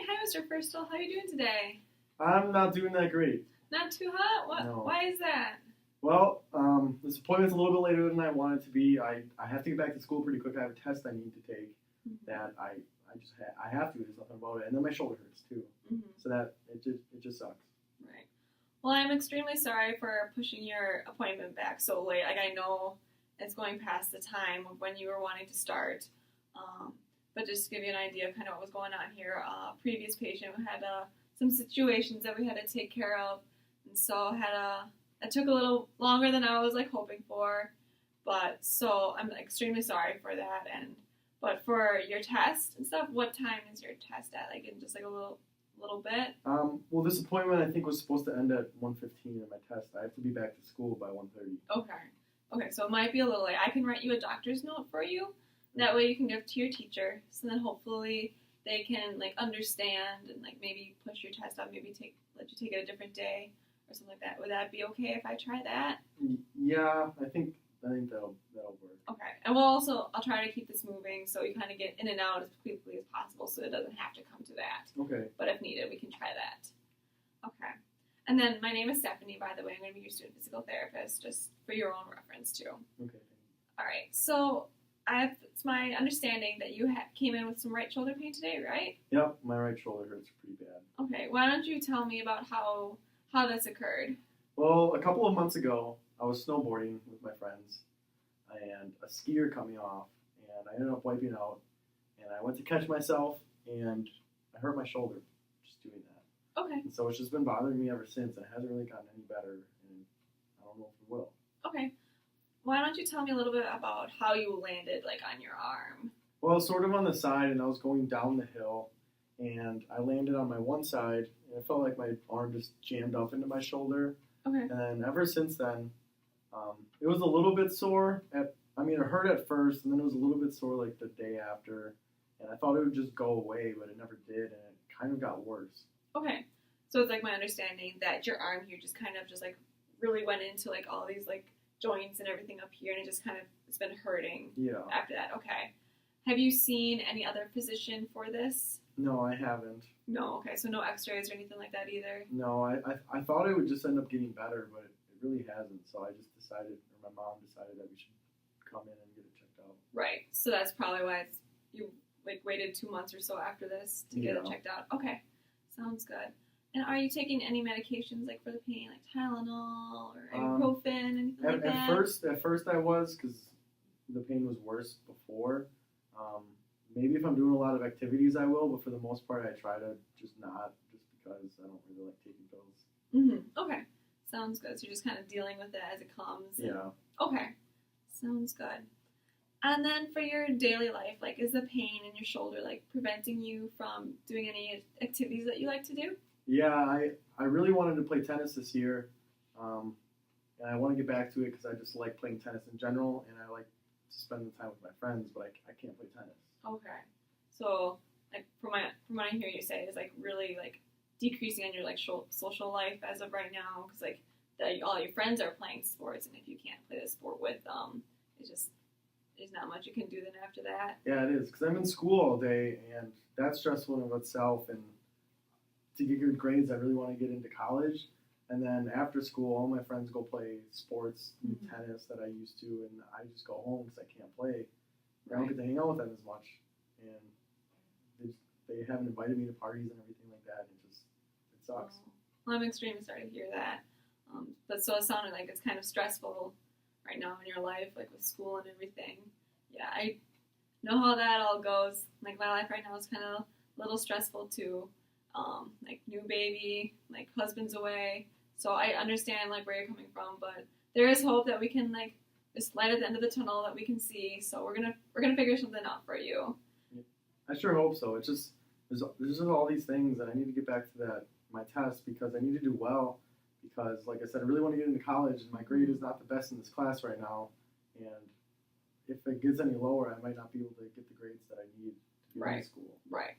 Hi, Mr. Firstel. How are you doing today? I'm not doing that great. Not too hot? What? No. Why is that? Well, this appointment's a little bit later than I want it to be. I have to get back to school pretty quick. I have a test I need to take that I have to. There's nothing about it. And then my shoulder hurts too. So that it just sucks. Right. Well, I'm extremely sorry for pushing your appointment back so late. Like, I know it's going past the time of when you were wanting to start. But just to give you an idea of kind of what was going on here, previous patient had some situations that we had to take care of, and so it took a little longer than I was hoping for. But so I'm extremely sorry for that. But for your test and stuff, what time is your test at? Like in just a little bit? Well, this appointment I think was supposed to end at 1:15 in my test. I have to be back to school by 1:30. Okay, so it might be a little late. I can write you a doctor's note for you. That way you can give it to your teacher. So then hopefully they can understand and maybe push your test up, maybe let you take it a different day or something like that. Would that be okay if I try that? Yeah, I think that'll work. Okay, and I'll try to keep this moving so you kind of get in and out as quickly as possible, so it doesn't have to come to that. Okay. But if needed, we can try that. Okay. And then my name is Stephanie, by the way. I'm going to be your student physical therapist, just for your own reference too. Okay. All right. So it's my understanding that you came in with some right shoulder pain today, right? Yep, my right shoulder hurts pretty bad. Okay. Why don't you tell me about how this occurred? Well, a couple of months ago, I was snowboarding with my friends, and a skier cut me off, and I ended up wiping out, and I went to catch myself, and I hurt my shoulder just doing that. Okay. And so it's just been bothering me ever since, and it hasn't really gotten any better, and I don't know if it will. Okay. Why don't you tell me a little bit about how you landed, on your arm? Well, sort of on the side, and I was going down the hill, and I landed on my one side, and it felt like my arm just jammed up into my shoulder. Okay. And then ever since then, it was a little bit sore. It hurt at first, and then it was a little bit sore the day after. And I thought it would just go away, but it never did, and it kind of got worse. Okay. So it's my understanding that your arm here just kind of really went into all these joints and everything up here, and it just kind of it's been hurting. Yeah. After that. Okay. Have you seen any other physician for this? No, I haven't. No. Okay. So no X-rays or anything like that either. No, I thought it would just end up getting better, but it really hasn't. So I just decided, or my mom decided, that we should come in and get it checked out. Right. So that's probably why you waited 2 months or so after this to get it checked out. Okay. Sounds good. And are you taking any medications for the pain, like Tylenol or ibuprofen, anything like that? At first I was, because the pain was worse before. Maybe if I'm doing a lot of activities, I will, but for the most part, I try to just not, just because I don't really like taking pills. Okay. Sounds good. So you're just kind of dealing with it as it comes. Yeah. Okay. Sounds good. And then for your daily life, is the pain in your shoulder, preventing you from doing any activities that you like to do? Yeah, I really wanted to play tennis this year, and I want to get back to it because I just like playing tennis in general, and I like to spend the time with my friends, but I can't play tennis. Okay. So, from what I hear you say, is really decreasing in your social life as of right now, because all your friends are playing sports, and if you can't play the sport with them, there's not much you can do then after that. Yeah, it is, because I'm in school all day, and that's stressful in of itself, and to get good grades, I really want to get into college. And then after school, all my friends go play sports, tennis that I used to, and I just go home because I can't play. I don't get to hang out with them as much, and they haven't invited me to parties and everything like that. It sucks. Well, I'm extremely sorry to hear that. But so it sounded like it's kind of stressful right now in your life, with school and everything. Yeah, I know how that all goes. My life right now is kind of a little stressful too. New baby, husband's away. So I understand where you're coming from, but there is hope that we can this light at the end of the tunnel that we can see. So we're gonna figure something out for you. I sure hope so. It's just there's just all these things, and I need to get back to my test because I need to do well. Because like I said, I really want to get into college, and my grade is not the best in this class right now. And if it gets any lower, I might not be able to get the grades that I need to be in school. Right.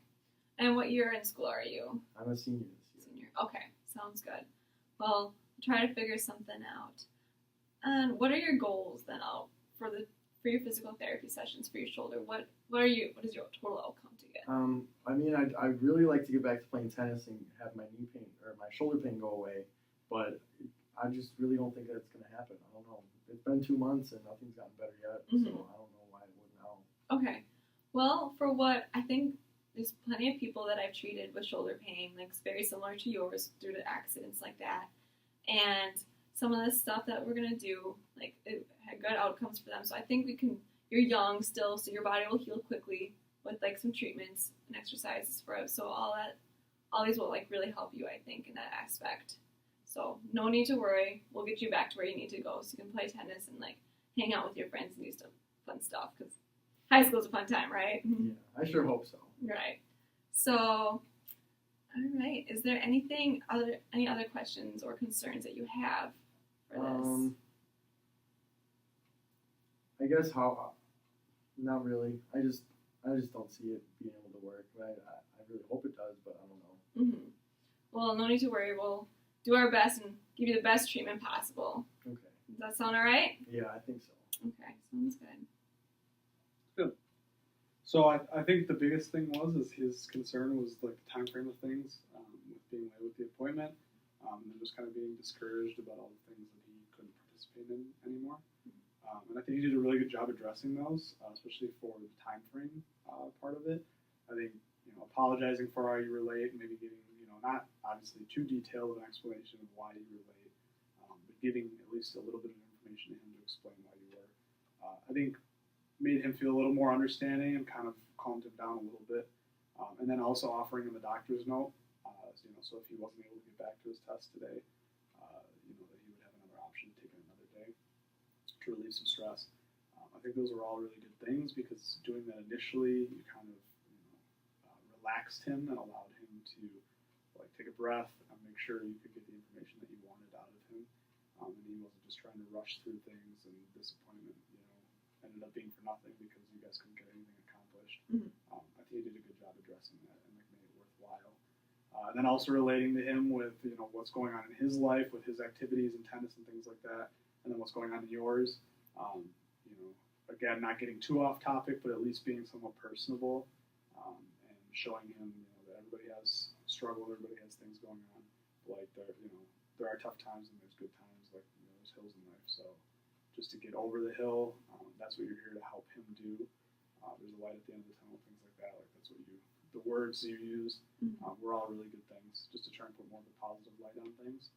And what year in school are you? I'm a senior this year. Senior. Okay, sounds good. Well, try to figure something out. And what are your goals then for your physical therapy sessions for your shoulder? What is your total outcome to get? good. I mean, I really like to get back to playing tennis and have my knee pain or my shoulder pain go away, but I just really don't think that's going to happen. I don't know. It's been 2 months and nothing's gotten better yet, so I don't know why it would now. Okay. Well, for what I think there's plenty of people that I've treated with shoulder pain, like it's very similar to yours due to accidents like that. And some of the stuff that we're going to do, like it had good outcomes for them. So I think we can, you're young still, so your body will heal quickly with like some treatments and exercises for it. So all these will like really help you, I think, in that aspect. So no need to worry. We'll get you back to where you need to go so you can play tennis and like hang out with your friends and do some fun stuff because high school's a fun time, right? Yeah, I sure hope so. Right. So, all right. Is there any other questions or concerns that you have for this? I guess not really. I just don't see it being able to work. I really hope it does, but I don't know. Well, no need to worry. We'll do our best and give you the best treatment possible. Okay. Does that sound all right? Yeah, I think so. Okay, sounds good. Good. So I think the biggest thing is his concern was like the time frame of things, with being late with the appointment, and just kind of being discouraged about all the things that he couldn't participate in anymore. And I think he did a really good job addressing those, especially for the time frame part of it. I think apologizing for why you were late, and maybe giving not obviously too detailed of an explanation of why you were late, but giving at least a little bit of information to him to explain why you were. I think made him feel a little more understanding and kind of calmed him down a little bit. And then also offering him a doctor's note, so if he wasn't able to get back to his test today, that he would have another option to take it another day to relieve some stress. I think those are all really good things because doing that initially, you kind of relaxed him and allowed him to like take a breath and make sure you could get the information that you wanted out of him, and he wasn't just trying to rush through things and disappointment, ended up being for nothing because you guys couldn't get anything accomplished. I think he did a good job addressing that and made it worthwhile. And then also relating to him with what's going on in his life with his activities in tennis and things like that, and then what's going on in yours. Again, not getting too off topic, but at least being somewhat personable, and showing him that everybody has struggle, everybody has things going on. Like there are tough times and there's good times. Like there's hills in life. So just to get over the hill, that's what you're here to help him do. There's a light at the end of the tunnel, things like that. Like that's what the words you use, were all really good things, just to try and put more of a positive light on things.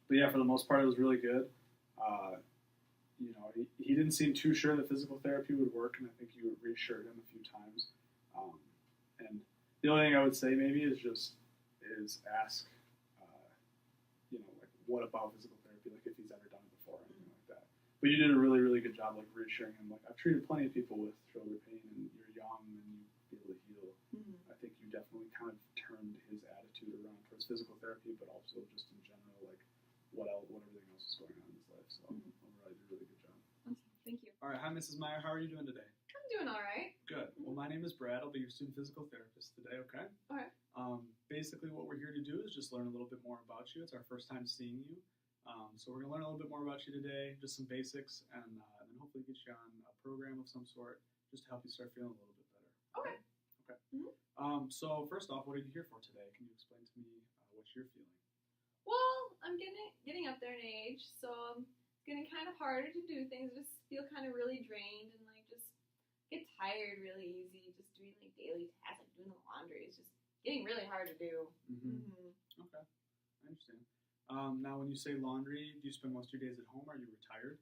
But yeah, for the most part, it was really good. He didn't seem too sure that physical therapy would work, and I think you reassured him a few times. And the only thing I would say maybe is ask, like what about physical therapy, like if he's ever done it before or anything like that. But you did a really, really good job, like reassuring him, like I've treated plenty of people with shoulder pain, and you're young and you'll be able to heal. I think you definitely kind of turned his attitude around towards physical therapy, but also just in general, like what everything else is going on in his life. So overall, you did a really good job. Awesome. Thank you. All right, hi Mrs. Meyer, how are you doing today? I'm doing all right. Good. Well, my name is Brad. I'll be your student physical therapist today, okay? All right. Basically, what we're here to do is just learn a little bit more about you. It's our first time seeing you. So we're going to learn a little bit more about you today, just some basics, and then hopefully get you on a program of some sort just to help you start feeling a little bit better. Okay. Okay. So first off, what are you here for today? Can you explain to me what you're feeling? Well, I'm getting up there in age, so it's getting kind of harder to do things. I just feel kind of really drained and like just get tired really easy. Just doing like daily tasks, like doing the laundry is just getting really hard to do. Okay, I understand. Now, when you say laundry, do you spend most of your days at home? Are you retired?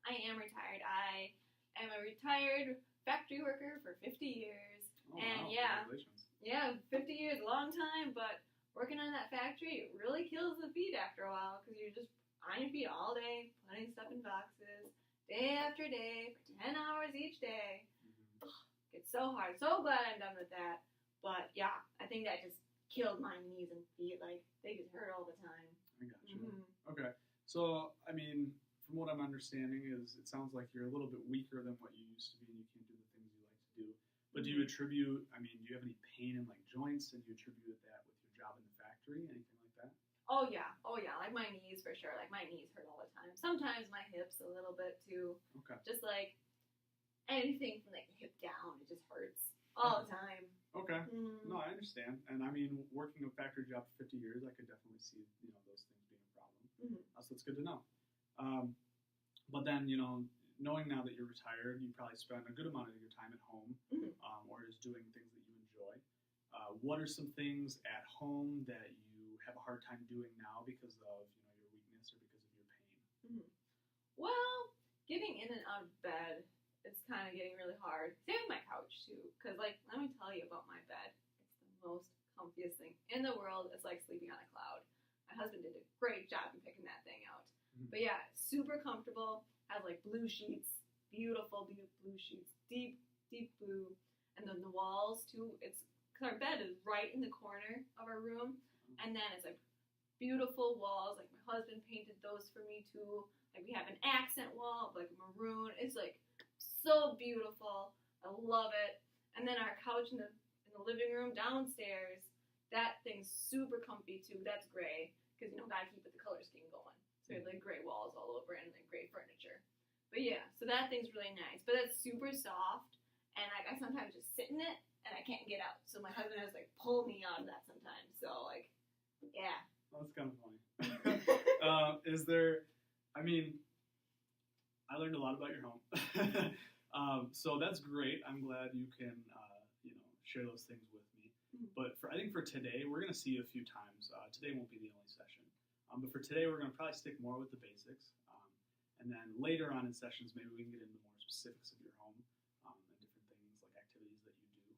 I am retired. I am a retired factory worker for 50 years. Oh, and wow. yeah, Congratulations. yeah, 50 years, a long time, but working on that factory, it really kills the feet after a while because you're just on your feet all day, putting stuff in boxes, day after day, for 10 hours each day. It's so hard. So glad I'm done with that. But yeah, I think that just killed my knees and feet. Like, they just hurt all the time. I got you. Okay. So, I mean, from what I'm understanding is it sounds like you're a little bit weaker than what you used to be and you can't do the things you like to do. But do you attribute, do you have any pain in like joints, and do you attribute that with your job in the factory, anything like that? Oh yeah, like my knees for sure. Like my knees hurt all the time. Sometimes my hips a little bit too. Okay. Just like anything from like the hip down, it just hurts all the time. Okay. Mm. No, I understand. And I mean, working a factory job for 50 years, I could definitely see, those things being a problem. Mhm. So it's good to know. But then, knowing now that you're retired, you probably spend a good amount of your time at home, Mhm. or just doing things that you enjoy. What are some things at home that you have a hard time doing now because of, your weakness or because of your pain? Mhm. Well, getting in and out of bed, it's kind of getting really hard. Same with my couch too, because let me tell you about my bed. It's the most comfiest thing in the world. It's like sleeping on a cloud. My husband did a great job in picking that thing out. Mhm. But yeah, super comfortable. Has like blue sheets, beautiful blue sheets, deep blue, and then the walls too. It's because our bed is right in the corner of our room, and then it's like beautiful walls. Like my husband painted those for me too. Like we have an accent wall of like maroon. It's like so beautiful. I love it. And then our couch in the living room downstairs, that thing's super comfy too. That's gray because gotta keep the color scheme going. So we have like gray walls all over it and like gray furniture. But yeah, so that thing's really nice. But it's super soft, and I sometimes just sit in it and I can't get out. So my husband has to like pull me out of that sometimes. So like, yeah. That's kind of funny. Is there? I mean, I learned a lot about your home, so that's great. I'm glad you can, share those things with me. Mhm. But I think for today, we're going to see you a few times. Today won't be the only session, but for today, we're going to probably stick more with the basics, and then later on in sessions, maybe we can get into more specifics of your home and different things like activities that you do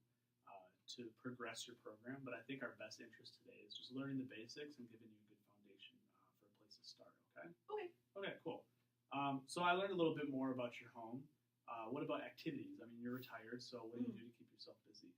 to progress your program. But I think our best interest today is just learning the basics and giving you a good foundation for a place to start. Okay. Okay. Okay, cool. So I learned a little bit more about your home. What about activities? I mean, you're retired, so what do you do to keep yourself busy?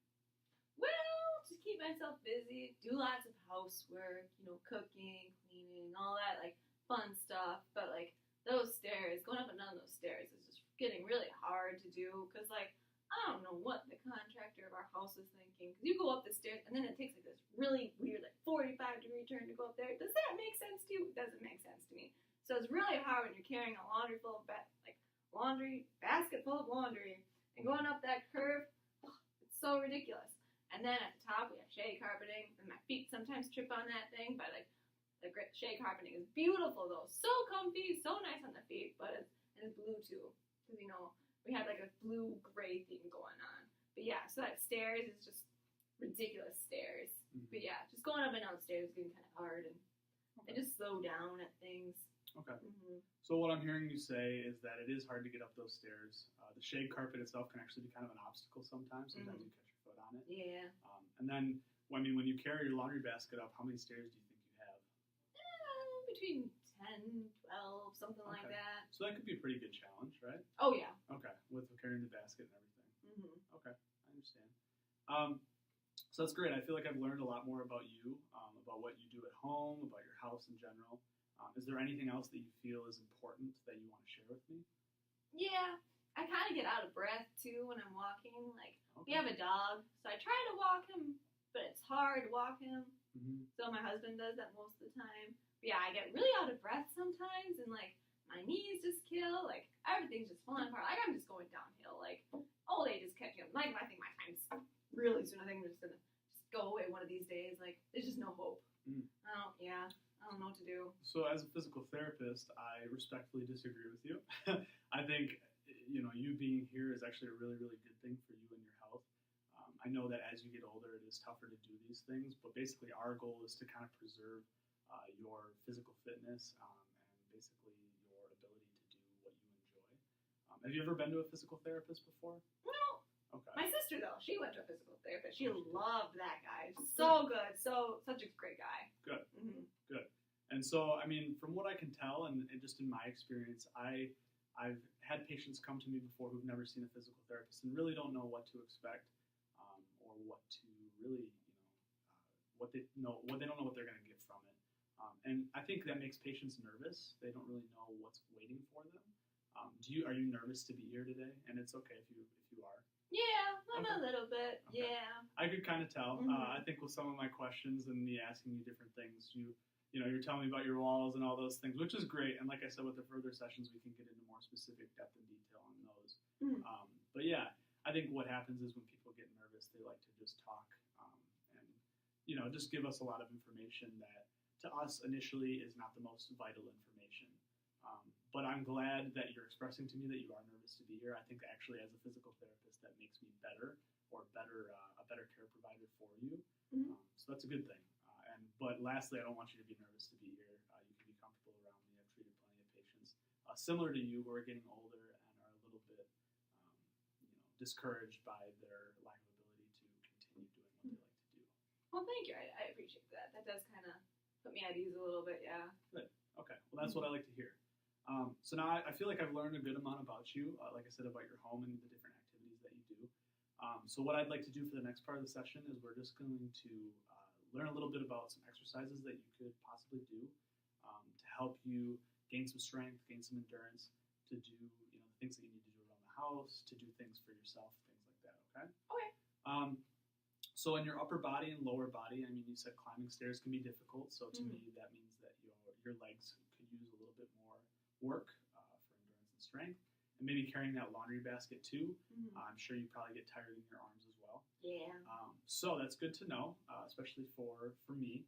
Well, just keep myself busy, do lots of housework, cooking, cleaning, all that like fun stuff. But like those stairs, going up and down those stairs is just getting really hard to do because like I don't know what the contractor of our house is thinking. Because you go up the stairs and then it takes like this really weird like 45-degree turn to go up there. Does that make sense to you? It doesn't make sense to me. So it's really hard when you're carrying a laundry full of laundry basket full of laundry and going up that curve. It's so ridiculous. And then at the top we have shade carpeting, and my feet sometimes trip on that thing. But like the shade carpeting is beautiful though, so comfy, so nice on the feet. But it's blue too, because we had like a blue gray theme going on. But yeah, so that stairs is just ridiculous stairs. Mm-hmm. But yeah, just going up and down stairs is getting kind of hard, and I just slow down at things. Okay. Mm-hmm. So what I'm hearing you say is that it is hard to get up those stairs. The shade carpet itself can actually be kind of an obstacle sometimes. Sometimes you catch your foot on it. Yeah. And then, when you carry your laundry basket up, how many stairs do you think you have? Between 10, 12, something like Okay. that. So that could be a pretty good challenge, right? Oh, yeah. Okay, with carrying the basket and everything. Mm-hmm. Okay, I understand. So that's great. I feel like I've learned a lot more about you, about what you do at home, about your house in general. Is there anything else that you feel is important that you want to share with me? Yeah. I kind of get out of breath, too, when I'm walking. Like, Okay. we have a dog, so I try to walk him, but it's hard to walk him. Mm-hmm. So my husband does that most of the time. But yeah, I get really out of breath sometimes, and like my knees just kill. Like everything's just falling apart. Like I'm just going downhill. Like old age is catching up. Like I think my time's really soon. I think I'm just gonna go away one of these days. Like there's just no hope. Mm. I don't know what to do. So as a physical therapist, I respectfully disagree with you. I think you being here is actually a really, really good thing for you and your health. I know that as you get older, it is tougher to do these things, but basically our goal is to kind of preserve your physical fitness and basically your ability to do what you enjoy. Have you ever been to a physical therapist before? No. Okay. My sister though, she went to a physical therapist. She loved that guy. So good. Such a great guy. Good. Mm-hmm. Good. And so, I mean, from what I can tell, and just in my experience, I've had patients come to me before who've never seen a physical therapist and really don't know what to expect, or what to really, what they don't know what they're going to get from it. And I think that makes patients nervous. They don't really know what's waiting for them. Are you nervous to be here today? And it's okay if you are. Yeah, I'm Okay. a little bit. Okay. Yeah. I could kind of tell. Mhm. I think with some of my questions and me asking you different things, you're telling me about your walls and all those things, which is great. And like I said, with the further sessions, we can get into more specific depth and detail on those. Mhm. But yeah, I think what happens is when people get nervous, They like to just talk and, you know, just give us a lot of information that to us initially is not the most vital information. But I'm glad that you're expressing to me that you are nervous to be here. I think actually as a physical therapist, that makes me better or a better care provider for you. Mhm. So that's a good thing. But lastly, I don't want you to be nervous to be here. You can be comfortable around me. I've treated plenty of patients similar to you who are getting older and are a little bit, discouraged by their lack of ability to continue doing what they like to do. Well, thank you. I appreciate that. That does kind of put me at ease a little bit. Yeah. Good. Okay. Well, that's what I like to hear. So now I feel like I've learned a good amount about you, like I said, about your home and the different activities that you do. So what I'd like to do for the next part of the session is we're just going to learn a little bit about some exercises that you could possibly do to help you gain some strength, gain some endurance, to do the things that you need to do around the house, to do things for yourself, things like that. Okay. Okay. So in your upper body and lower body, I mean, you said climbing stairs can be difficult. So to me, that means that your legs could use a little bit more work for endurance and strength, and maybe carrying that laundry basket too. Mhm. I'm sure you probably get tired in your arms as well. Yeah. So that's good to know, especially for me,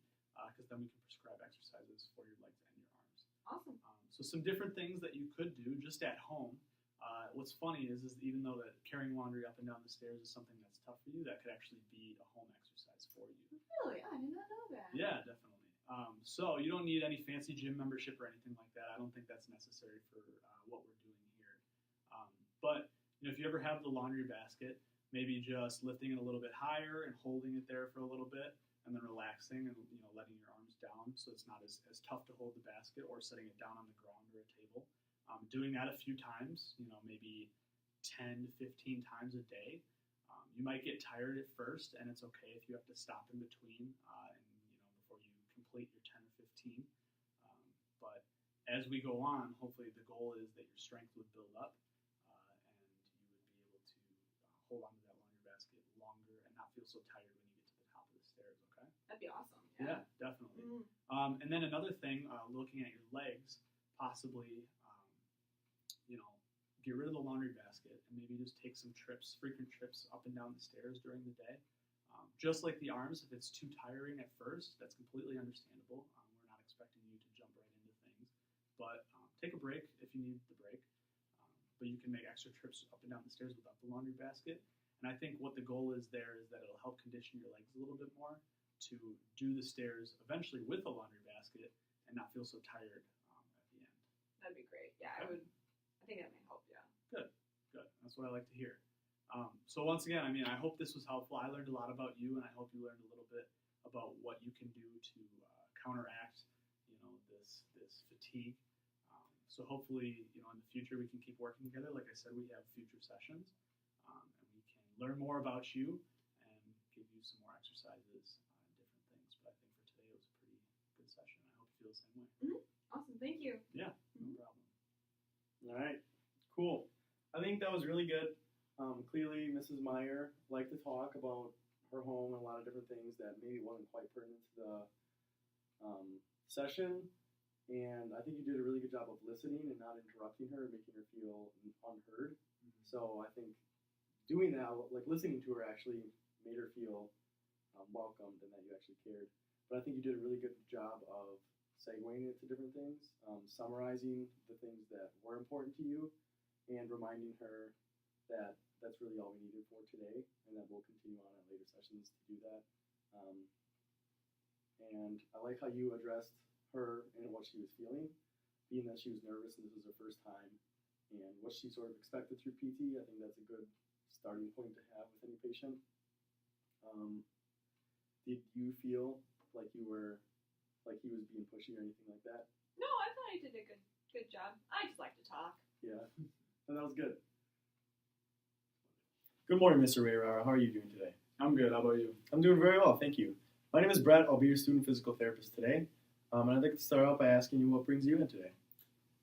because then we can prescribe exercises for your legs and your arms. Awesome. So some different things that you could do just at home. What's funny is even though that carrying laundry up and down the stairs is something that's tough for you, that could actually be a home exercise for you. Really? I did not know that. Yeah, definitely. So you don't need any fancy gym membership or anything like that. I don't think that's necessary for what we're doing here. But if you ever have the laundry basket, maybe just lifting it a little bit higher and holding it there for a little bit, and then relaxing and letting your arms down so it's not as tough to hold the basket, or setting it down on the ground or a table. Doing that a few times, maybe 10 to 15 times a day. You might get tired at first, and it's okay if you have to stop in between and before you complete your 10 or 15. But as we go on, hopefully the goal is that your strength would build up and you would be able to hold onto that laundry basket longer and not feel so tired when you get to the top of the stairs, okay? That'd be awesome. Yeah, definitely. Mm. And then another thing, looking at your legs, possibly, get rid of the laundry basket and maybe just take some frequent trips up and down the stairs during the day. Just like the arms, if it's too tiring at first, that's completely understandable. We're not expecting you to jump right into things, but take a break if you need the break. But you can make extra trips up and down the stairs without the laundry basket. And I think what the goal is there is that it'll help condition your legs a little bit more to do the stairs eventually with a laundry basket and not feel so tired at the end. That'd be great. Yeah, Okay. I think that may help. Yeah. Good. That's what I like to hear. So once again, I hope this was helpful. I learned a lot about you, and I hope you learned a little bit about what you can do to counteract, this fatigue. So hopefully, in the future we can keep working together. Like I said, we have future sessions, and we can learn more about you and give you some more exercises and different things. But I think for today it was a pretty good session. I hope you feel the same way. Awesome. Thank you. Yeah, no problem. All right, cool. I think that was really good. Clearly, Mrs. Meyer liked to talk about her home and a lot of different things that maybe wasn't quite pertinent to the session. And I think you did a really good job of listening and not interrupting her and making her feel unheard. So I think doing that, like listening to her, actually made her feel welcomed and that you actually cared. But I think you did a really good job of segueing into different things, summarizing the things that were important to you, and reminding her that that's really all we needed for today, and that we'll continue on at later sessions to do that. And I like how you addressed her and what she was feeling, being that she was nervous and this was her first time, and what she sort of expected through PT. I think that's a good starting point to have with any patient. Did you feel like he was being pushy or anything like that? No, I thought I did a good job. I just like to talk. Yeah, and that was good. Good morning, Mr. Rayra. How are you doing today? I'm good. How about you? I'm doing very well, thank you. My name is Brett. I'll be your student physical therapist today. And I'd like to start out by asking you what brings you in today.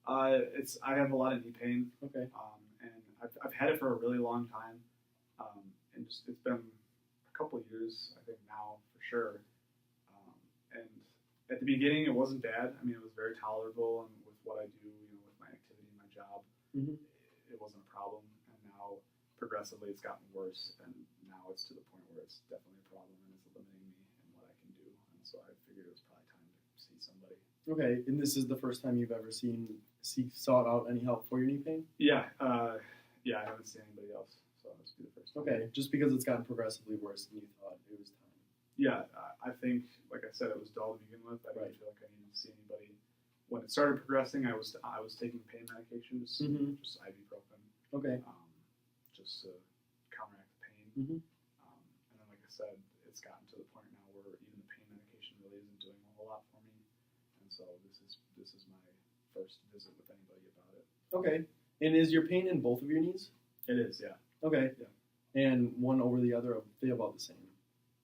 I have a lot of knee pain. Okay. And I've had it for a really long time. And it's been a couple of years, I think now for sure. And at the beginning, it wasn't bad. It was very tolerable, and with what I do, with my activity and my job, Mm-hmm. it wasn't a problem. And now, progressively, it's gotten worse. And now now it's to the point where it's definitely a problem and it's limiting me in what I can do. And so I figured it was probably time to see somebody. Okay, and this is the first time you've ever sought out any help for your knee pain? Yeah, I haven't seen anybody else, so this will be the first time. Okay, just because it's gotten progressively worse than you thought it was time. Yeah, I think, like I said, it was dull to begin with. I didn't feel like I needed to see anybody. When it started progressing, I was taking pain medications, just ibuprofen, Okay. just to counteract the pain. Mhm. And then, like I said, it's gotten to the point now where even the pain medication really isn't doing a whole lot for me. And so this is my first visit with anybody about it. Okay, and is your pain in both of your knees? It is, yeah. Okay. Yeah. And one over the other, are they about the same?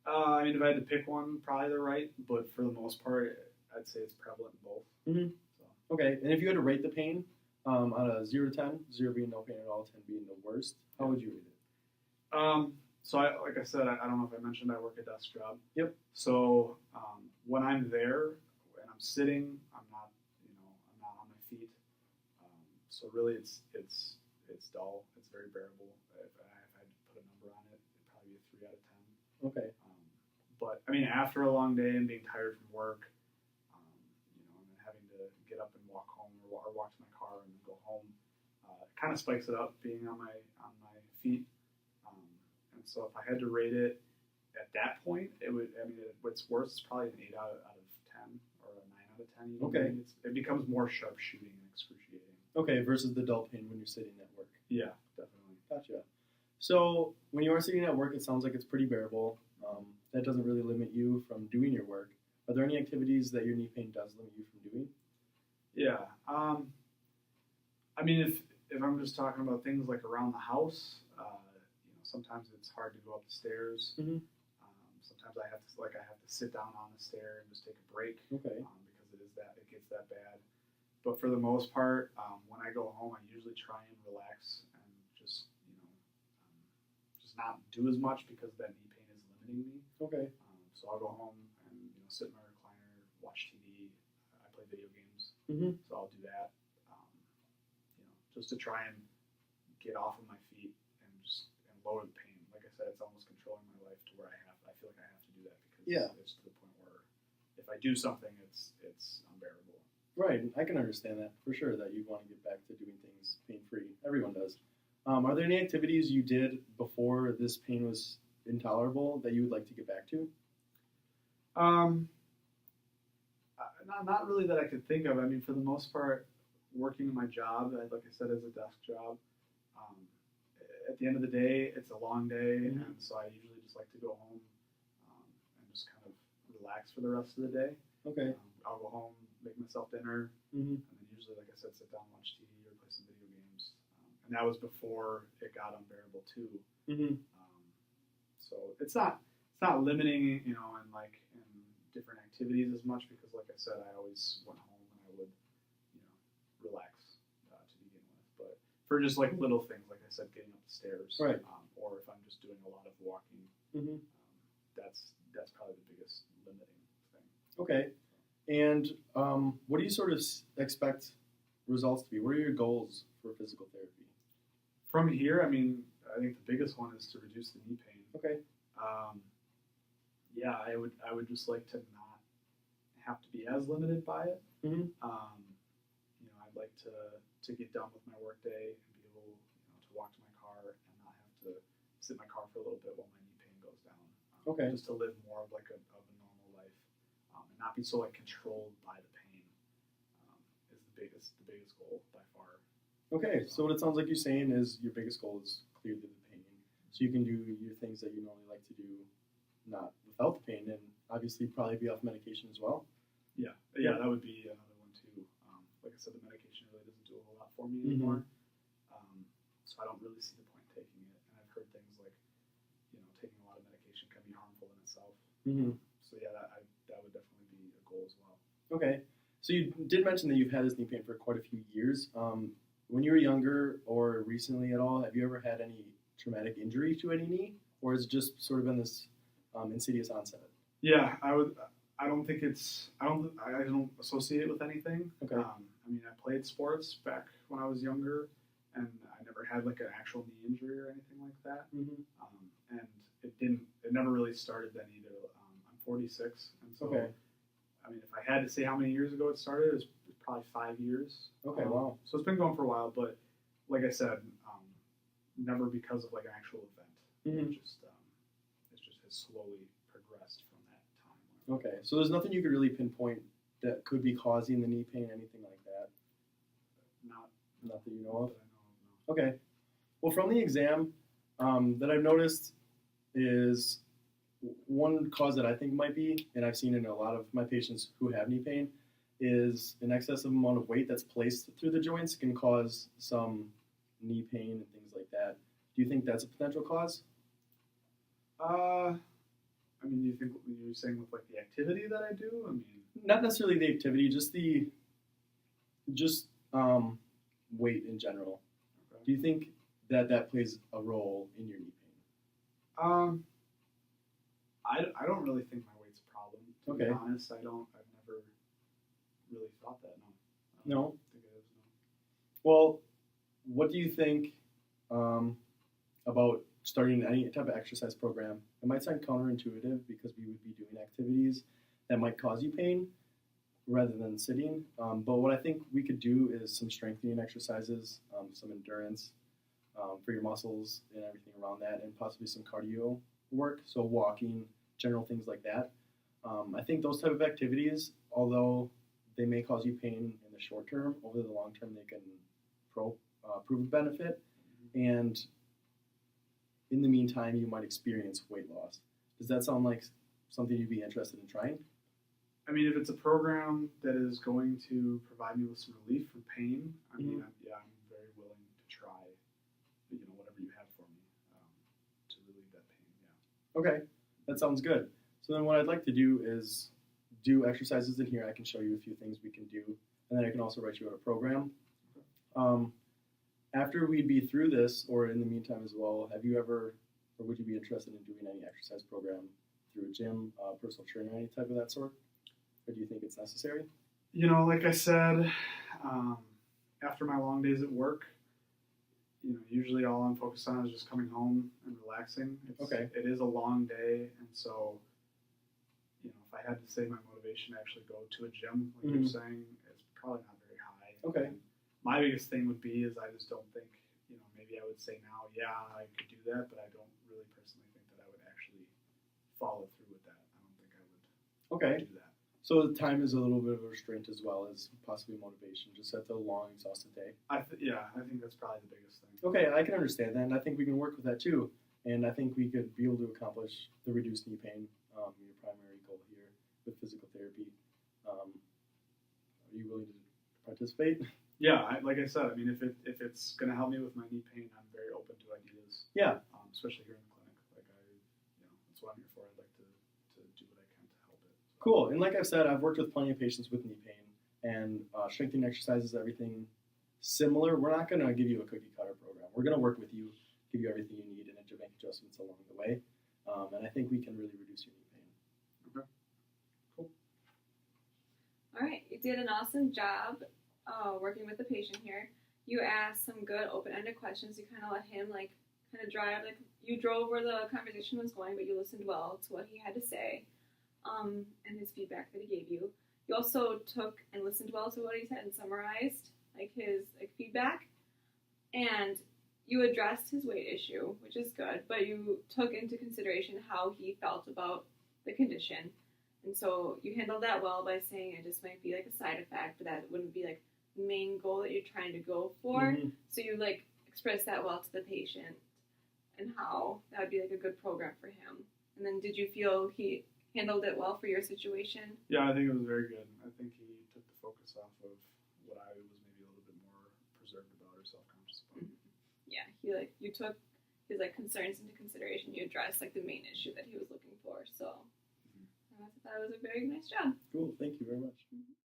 I mean, if I had to pick one, probably the right, but for the most part, I'd say it's prevalent in both. Mhm. So. Okay, and if you had to rate the pain on a 0 to 10, 0 being no pain at all, 10 being the worst, how would you rate it? So like I said, I don't know if I mentioned I work a desk job. Yep. So when I'm there and I'm sitting, I'm not on my feet. So really, it's dull. It's very bearable. If I had to put a number on it, it'd probably be a 3 out of 10. Okay. But I mean, after a long day and being tired from work, and then having to get up and walk home or walk to my car and then go home, it kind of spikes it up being on my feet. And so if I had to rate it at that point, it would. I mean, what's worse is probably an 8 out of 10 or a 9 out of 10. Even. Okay. I mean, it becomes more sharpshooting and excruciating. Okay, versus the dull pain when you're sitting at work. Yeah, definitely. Gotcha. So when you are sitting at work, it sounds like it's pretty bearable. That doesn't really limit you from doing your work. Are there any activities that your knee pain does limit you from doing? Yeah. I mean, if I'm just talking about things like around the house, sometimes it's hard to go up the stairs. Mhm. Sometimes I have to sit down on the stair and just take a break. Okay. Because it gets that bad. But for the most part, when I go home, I usually try and relax and just just not do as much because that knee pain is limiting me. Okay. So I'll go home and sit in my recliner, watch TV. I play video games, Mhm. so I'll do that. Just to try and get off of my feet and lower the pain. Like I said, it's almost controlling my life to where I feel like I have to do that because it's to the point where if I do something, it's unbearable. Right, I can understand that for sure. That you want to get back to doing things pain free. Everyone does. Are there any activities you did before this pain was intolerable that you would like to get back to? Not really that I could think of. I mean, for the most part, working my job, like I said, as a desk job, at the end of the day, it's a long day, Mhm. and so I usually just like to go home and just kind of relax for the rest of the day. Okay. I'll go home, make myself dinner, Mm-hmm. and then usually, like I said, sit down, watch TV, or play some video games. And that was before it got unbearable too. Mm-hmm. So it's not limiting, in different activities as much because, like I said, I always went home and I would, relax to begin with. But for just like little things, like I said, getting up the stairs, Right. Or if I'm just doing a lot of walking, Mm-hmm. that's probably the biggest limiting thing. Okay. And what do you sort of expect results to be? What are your goals for physical therapy? From here, I mean, I think the biggest one is to reduce the knee pain. Okay. I would just like to not have to be as limited by it. Mm-hmm. I'd like to get done with my workday and be able, to walk to my car and not have to sit in my car for a little bit while my knee pain goes down. Okay. Just to live more of a normal life, and not be so controlled by the pain. Is the biggest goal by far. Okay. So what it sounds like you're saying is your biggest goal is clearly the pain, so you can do your things that you normally like to do, not without the pain, and obviously probably be off medication as well. Yeah, that would be another one too. Like I said, the medication really doesn't do a whole lot for me Mhm. anymore, so I don't really see the point in taking it. And I've heard things like, taking a lot of medication can be harmful in itself. Mm-hmm. So yeah, that would definitely be a goal as well. Okay. So you did mention that you've had this knee pain for quite a few years. When you were younger or recently at all, have you ever had any traumatic injury to any knee, or has it just sort of been this insidious onset? Yeah, I don't think I don't associate it with anything. Okay. I mean, I played sports back when I was younger, and I never had like an actual knee injury or anything like that. Mm-hmm. And it really started then either. I'm 46, and so Okay. I mean, if I had to say how many years ago it started, it's probably 5 years. Okay, wow. So it's been going for a while, but like I said, never because of like an actual event. Mhm. It just has slowly progressed from that time. Okay, so there's nothing you could really pinpoint that could be causing the knee pain, anything like that? Not Not that you know that I of? know of, no. Okay. Well, from the exam, that I've noticed is one cause that I think might be, and I've seen in a lot of my patients who have knee pain, is an excessive amount of weight that's placed through the joints can cause some knee pain and things like that. Do you think that's a potential cause? I mean, you think you're saying with like the activity that I do? I mean, Not necessarily the activity, just weight in general. okay. Do you think that plays a role in your knee pain? I don't really think my weight's a problem. To Okay. be honest, I've never really thought that. No. I No? don't think it is. Well, what do you think about starting any type of exercise program? It might sound counterintuitive because we would be doing activities that might cause you pain rather than sitting. But what I think we could do is some strengthening exercises, some endurance for your muscles and everything around that, and possibly some cardio work, so walking, general things like that. I think those type of activities, although they may cause you pain in the short term, over the long term they can prove a benefit. And in the meantime, you might experience weight loss. Does that sound like something you'd be interested in trying? I mean, if it's a program that is going to provide me with some relief from pain, I mean, I'm very willing to try, whatever you have for me to relieve that pain. Yeah. Okay, that sounds good. So then what I'd like to do is do exercises in here. I can show you a few things we can do, and then I can also write you out a program. After we'd be through this, or in the meantime as well, have you ever, or would you be interested in doing any exercise program through a gym, personal trainer, any type of that sort? Or do you think it's necessary? Like I said, after my long days at work, usually all I'm focused on is just coming home and relaxing. Okay. It is a long day, and so, if I had to say my motivation to actually go to a gym, like you're saying, it's probably not very high. Okay. And my biggest thing would be is I just don't think, maybe I would say now, yeah, I could do that, but I don't really personally think that I would actually follow through with that. I don't think I would Okay. do that. So the time is a little bit of a restraint as well as possibly motivation, just at the long, exhausted day. I think that's probably the biggest thing. Okay, I can understand that, and I think we can work with that too. And I think we could be able to accomplish the reduced knee pain, your primary goal here with physical therapy. Are you willing to participate? Yeah, like I said, I mean, if it's going to help me with my knee pain, I'm very open to ideas. Yeah. Especially here in the clinic. Like that's what I'm here for. I'd like to do what I can to help it. So. Cool. And like I've said, I've worked with plenty of patients with knee pain, and strengthening exercises, everything similar. We're not going to give you a cookie cutter program. We're going to work with you, give you everything you need, and make adjustments along the way. And I think we can really reduce your knee pain. Okay. Cool. All right, you did an awesome job working with the patient here. You asked some good open-ended questions. You kind of let him kind of drive. You drove where the conversation was going, but you listened well to what he had to say and his feedback that he gave you. You also took and listened well to what he said and summarized his feedback. And you addressed his weight issue, which is good, but you took into consideration how he felt about the condition. And so you handled that well by saying it just might be a side effect, but that wouldn't be the main goal that you're trying to go for. Mhm. So you expressed that well to the patient and how that would be a good program for him. And then did you feel he handled it well for your situation? Yeah, I think it was very good. I think he took the focus off of what I was maybe a little bit more preserved about or self-conscious about. Yeah, you took his concerns into consideration. You addressed the main issue that he was looking for. So I thought it was a very nice job. Cool. Thank you very much.